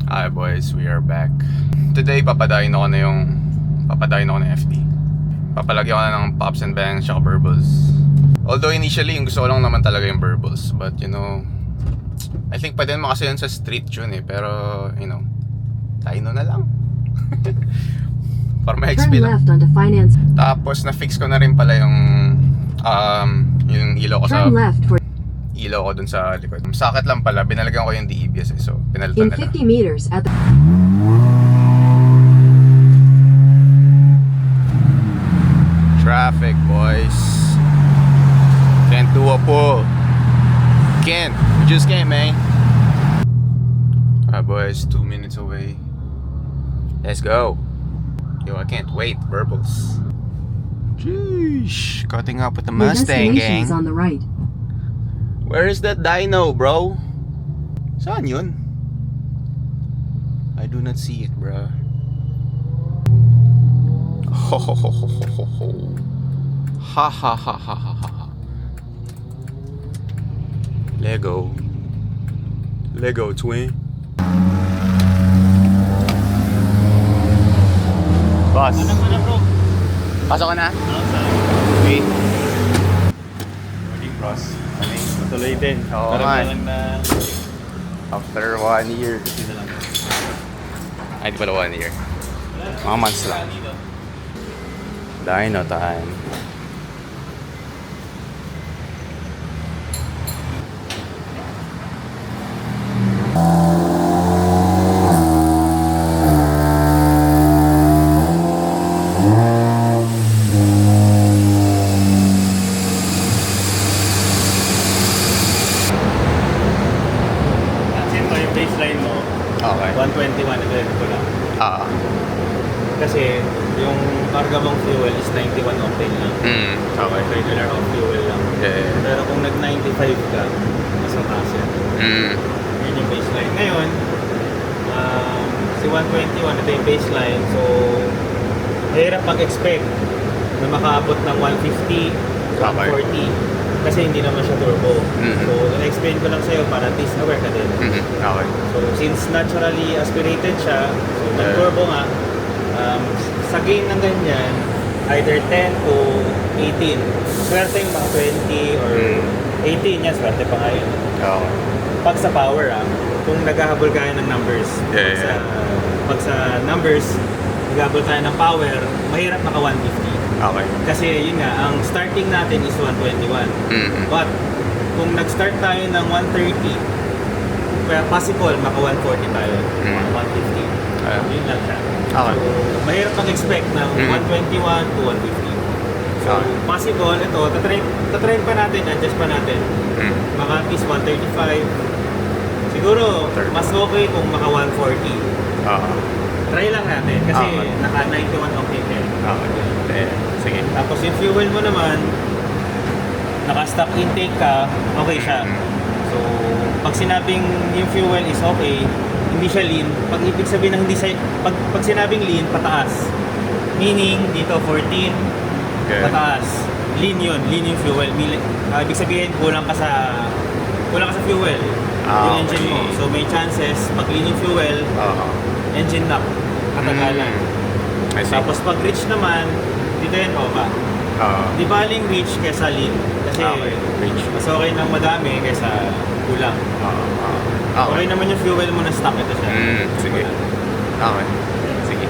Hi boys, we are back. Today papadayin ako ng FD. Papalagyan ko na ng Pops and Bangs tsaka Burbles. Although initially yung gusto ko lang naman talaga yung Burbles, but you know, I think pwede naman kasi yun sa street tune pero you know, Dino na lang. Para may XP lang. Tapos na-fix ko na rin pala yung ilaw ko sa ilaw ko dun sa likod. Sakit lang pala, binalagyan ko yung DEBS so pinalitan na lang. 50 meters at the Traffic, boys. Can't do a pull. Can't. We just can't, man. Alright, boys. 2 minutes away. Let's go. Yo, I can't wait. Burbles. Sheesh. Cutting up with the Mustang gang. is on the right. Where is that Dino, bro? Saan yun? I do not see it, bro. Ho ho ho ho ho ho ho. Ha ha ha ha ha ha. Lego. Lego twin. Boss. Bro? Pasok ka na? Okay. Morning, bros. Matuloy din. Oo, Parang man. lang na... After 1 year. Hindi na lang. Ay, di pala 1 year. Mga months lang. Dino time. Kasi ito yung baseline mo, Okay. 121 again ko lang. Kasi yung karga mong fuel is 91 octane lang. Okay. Regular of fuel lang. Yeah. Pero kung nag-95 ka, mas mataas yan. Yun yung baseline. Ngayon, si 121 ito yung baseline. So, mahirap mag-expect na makaabot ng 150, 140. Kasi hindi naman siya turbo. So, na-explain ko lang sa'yo para at least aware ka din. Okay. So, since naturally aspirated siya, so nag-turbo nga, sa gain ng ganyan, either 10 to 18. Swerte yung mga 20 or 18 yan, swerte pa nga yun. Okay. Pag sa power, kung naghahabol kayo ng numbers, pag sa numbers, naghahabol tayo ng power, mahirap maka 150. Okay. Kasi yun nga, ang starting natin is 121. But, kung nag-start tayo ng 130, kaya possible maka 140 tayo, mga 150. Yun lang siya. Okay. So, mahirap mag-expect ng 121 to 150. So, possible, ito, tatrain pa natin, adjust pa natin. Maka at least 135. Siguro, mas okay kung maka 140. Try lang natin, kasi naka 91 octane din. Sige. Tapos yung fuel mo naman, naka-stock intake ka, okay siya. So, pag sinabing yung fuel is okay, hindi siya lean. Pag ibig sabihin ng hindi siya, pag sinabing lean, pataas. Meaning, dito 14, pataas. Lean yun, lean yung fuel. Ibig sabihin, kulang ka sa fuel. Yung engine mo. So, may chances, pag lean yung fuel, engine knock, katagalan. Tapos pag reach naman, dito yan OBA. Di baling reach kesa lean. Kasi mas okay nang madami kesa kulang. Okay naman yung fuel mo na stock ito siya. Sige. Okay. Sige.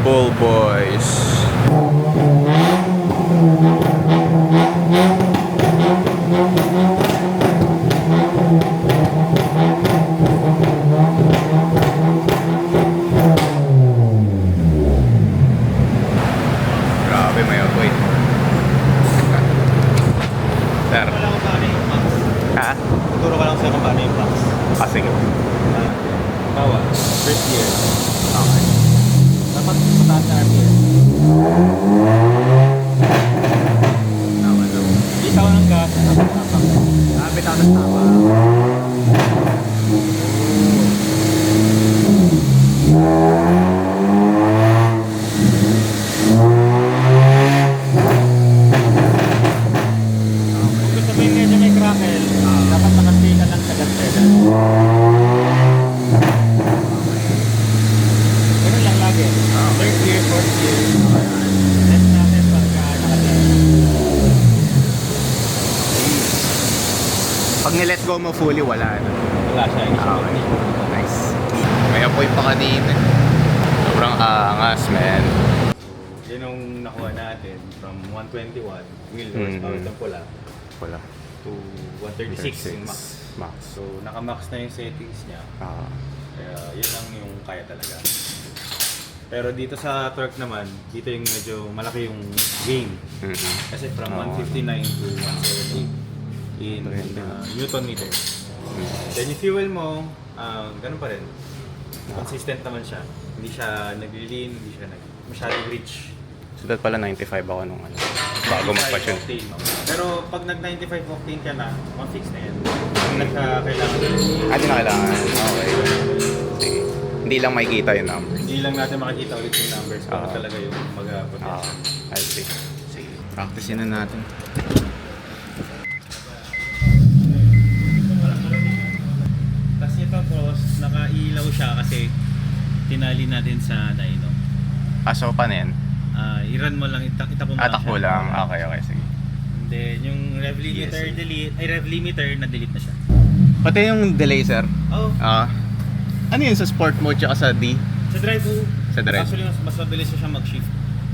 Bull boys. Grabe may apoy. Sir. Wala ko paano yung box. Ha? Tuturo ka lang sa'yo kung paano yung box. Ah, sige. Bawa, first gear. Okay. Dapat mataas na RPM. Tama daw. Bitaw ng gas. Bitaw ng tama. Kung gusto mo yung medyo may crackle, dapat nakastay ka lang sa gas pedal. Ganun lang lagi. Third gear, fourth gear. Test natin pagka nakastay. Pag nilet go mo fully, wala na. Wala siya. Hindi siya Okay. Nice. May apoy pa kanina. Sobrang angas, man. Yun yung nakuha natin from 121 wheel Mhm. horsepower ng pula Wala. to 136 yung max. Max. So naka-max na yung settings niya. Ah. Kaya yun lang yung kaya talaga. Pero dito sa torque naman, dito yung medyo malaki yung gain. Mhm. Kasi from Oo. 159 to 178 in Ito yun din. Newton meter. Then yung fuel mo, ganun pa rin. Consistent naman siya. Hindi siya nag-lean, hindi siya masyadong rich. So that pala 95 ako nung ano. Bago 95 magpa-tune. octane. Pero pag nag-95 octane ka na, ma-fix na yan. Kung nagka-kailangan ka Ah, di na kailangan. Okay. Sige. Hindi lang makikita yung number. hindi lang natin makikita ulit yung numbers kung Ah. talaga yung Ah, mag-potential. I see. Sige. Practicein na natin. Tapos ito cross, naka-ilaw siya kasi tinali natin sa dyno. Ah, so paano yan? I-run mo lang, itapon mo Ah, lang takbo siya. lang. Okay, okay. Sige. And then yung rev limiter, Yes. rev limiter, na-delete na siya. Pati yung delay, sir. Oh, Ah. Ano yun sa sport mode tsaka sa D? sa drive po. Sa drive. Actually, mas mabilis siya mag-shift.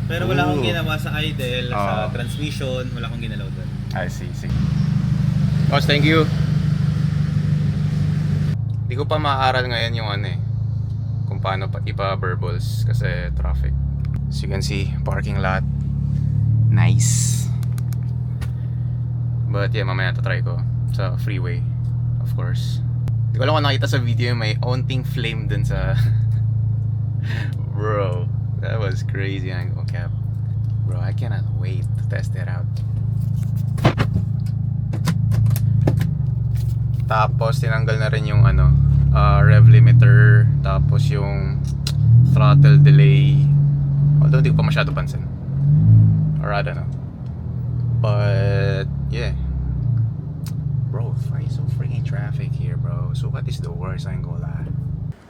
Pero wala akong Ooh. ginawa sa idle, sa Ah. transmission, wala akong ginalaw doon. I see. Sige. Boss, thank you. Hindi ko pa maaaral ngayon yung ano eh. Kung paano pa ipa-burbles kasi traffic. As you can see, parking lot. Nice. But yeah, mamaya try ko sa freeway. Of course. Hindi ko lang kung nakita sa video yung may onting flame dun sa... Bro, that was crazy angle cap. Bro, I cannot wait to test it out. Tapos tinanggal na rin yung ano, rev limiter, tapos yung throttle delay. Although hindi ko pa masyado pansin. Or I don't know. But yeah. Bro, why is so freaking traffic here, bro? So what is the worst angle at?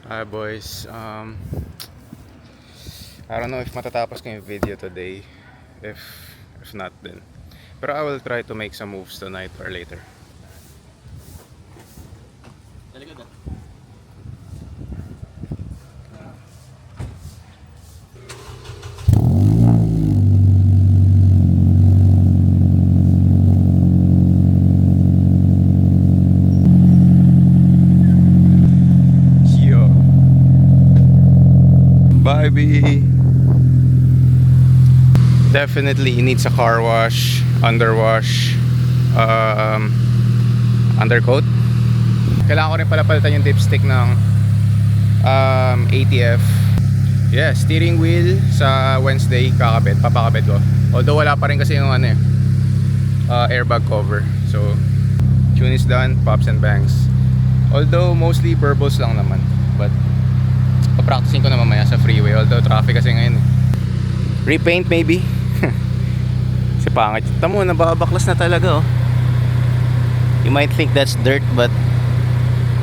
Alright boys, I don't know if matatapos ko yung video today. If not then. Pero I will try to make some moves tonight or later. Yo. Bye, B. Definitely needs a car wash, underwash, undercoat. Kailangan ko rin pala palitan yung dipstick ng ATF. Yeah, steering wheel sa Wednesday papakabit ko. Although wala pa rin kasi yung ano airbag cover. So, tune is done, pops and bangs. Although mostly burbles lang naman. But, papracticing ko na mamaya sa freeway. Although traffic kasi ngayon. Repaint maybe. Si pangit. Tamo, nababaklas na talaga oh. You might think that's dirt but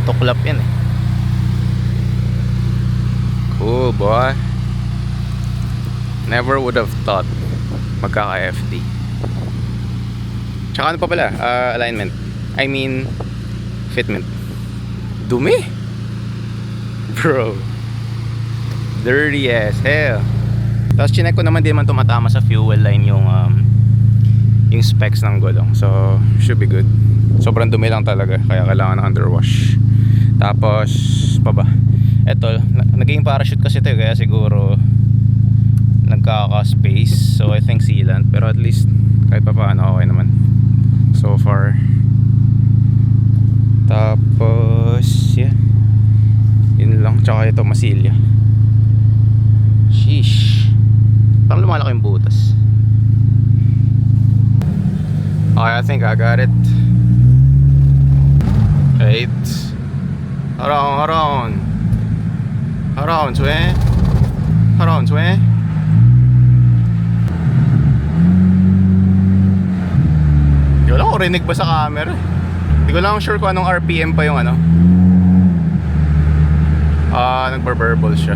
tuklap yan eh. Cool boy. Never would have thought magkaka-FD. Tsaka ano pa pala, alignment. I mean fitment. Dumi. Bro. Dirty as hell. Tapos chinek ko naman, di man tumatama sa fuel line yung specs ng gulong. So should be good. Sobrang dumi lang talaga, kaya kailangan ng underwash. Tapos pa ba, eto, naging parachute kasi ito, kaya siguro nagkaka-space. So I think sealant, pero at least kahit pa paano okay naman so far. Tapos yeah, yun lang. Tsaka ito masilya. Sheesh, parang lumalaki yung butas. Okay, I think I got it. 8. Hold on, twin. Hindi ko lang kung rinig ba sa camera. Hindi ko lang sure kung anong RPM pa yung ano. Nagbar-burble siya.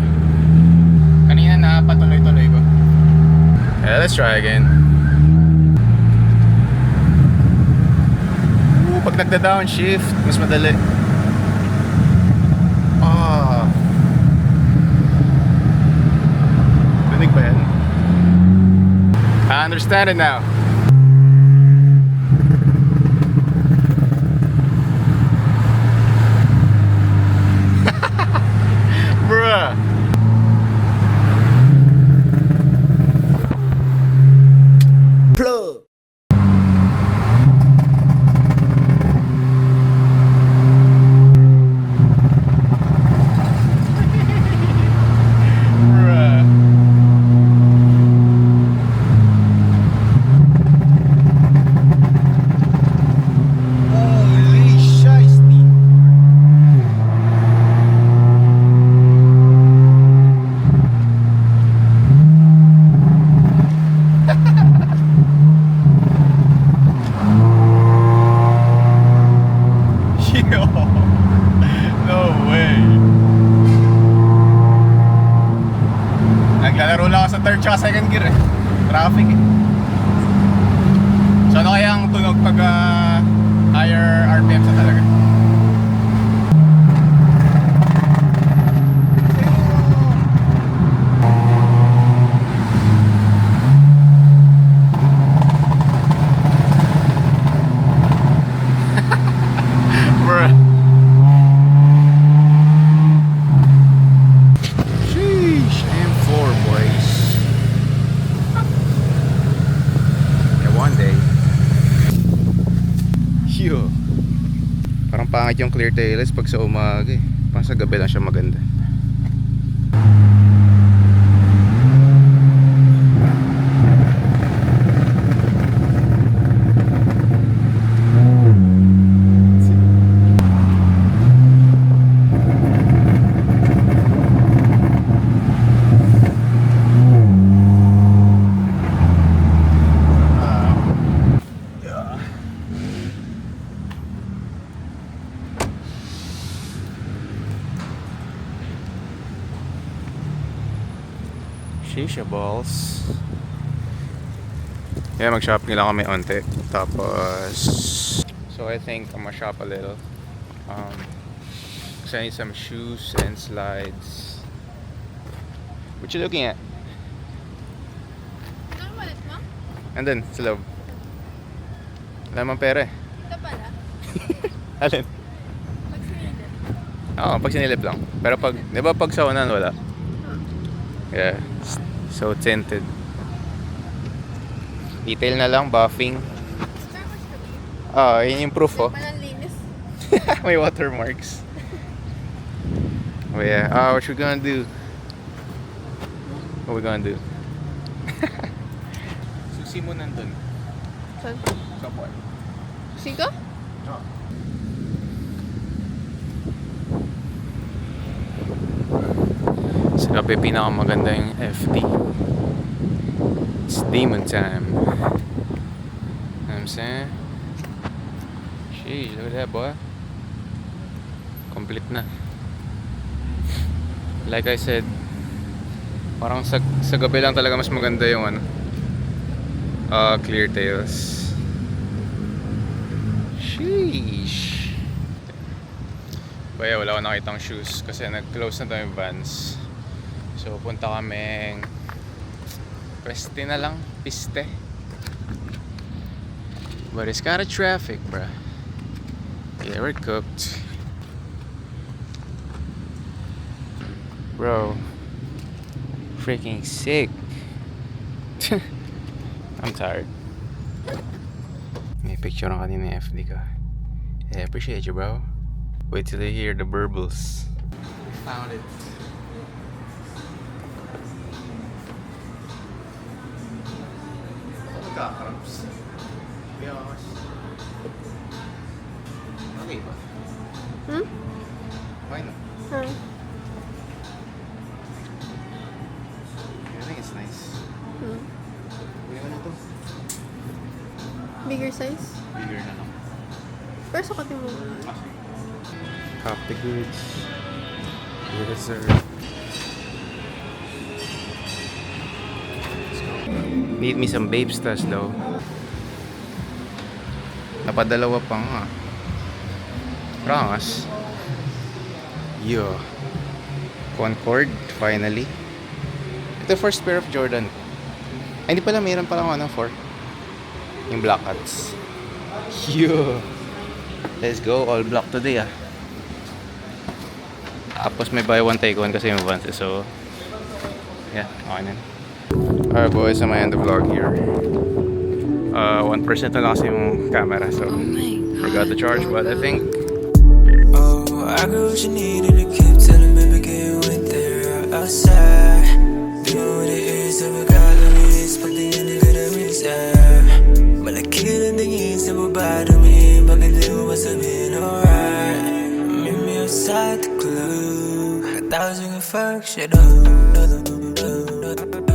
Kanina na patuloy-tuloy ko. Yeah, let's try again. Pag nagda-downshift, mas madali. Rinig ba yan? I understand it now. Bruh. Plug. Naglalaro lang ako sa third tsaka second gear eh. Traffic eh. So ano kaya ang tunog pag higher RPM sa talaga? Parang pangit yung clear tailless pag sa umaga eh. Parang sa gabi lang siya maganda. Shisha balls. Yeah, mag-shopping lang kami onte. Tapos so I think I'm gonna shop a little. Cause I need some shoes and slides. What you looking at? Ano wallet mo? And then, sa loob. Wala naman pera eh. Ito pala. Alin? Pag sinilip. Oo, pag sinilip lang. Pero pag, di ba pag sa unan wala? Yeah, so tinted. Detail na lang, buffing. Starbucks ka ba? Yun yung proof oh. Walang linis. May watermarks. Oh yeah, what we gonna do? What we gonna do? Susi mo nandun. Saan? Sa point. Singko? Oh. Sa gabi pinakamaganda yung FD. It's demon time. You know what I'm saying? Sheesh, look at that boy. Complete na. Like I said, parang sa gabi lang talaga mas maganda yung ano, clear tails. Sheesh. Kaya wala akong nakitang shoes kasi nag-close na tayo yung Vans. So punta kaming Peste na lang, piste. But it's kind of traffic, bruh. Yeah, we're cooked. Bro. Freaking sick. I'm tired. May picture na kanina FD ka. Yeah, appreciate you, bro. Wait till you hear the burbles. Found it. Magkakarams. Biyakas. Okay ba? Hmm? Why not? Huh. I think it's nice. Hmm. Hindi mo na to. Bigger size? Bigger na lang. Pero sukatin mo muna. Copy goods. Yes, sir. Need me some babe stuff though. Napadalawa pa nga. Rangas. Yo. Concord, finally. Ito first pair of Jordan. Ay, hindi pala, mayroon pala ako 4. Yung Black Hats. Yo. Let's go, all black today Tapos may buy one take one kasi yung Vans. So, yeah, okay na. Alright boys, I'm gonna end the vlog here. 1% na lang kasi yung camera, so forgot to charge, but I think I got what you need and I keep telling me get went there outside. Doing what it is, so we got the risk, but the end of the reason. But I can't the ends that will bother me, but I do what's been alright. Meet me outside the club, 1,000 fuck shit up.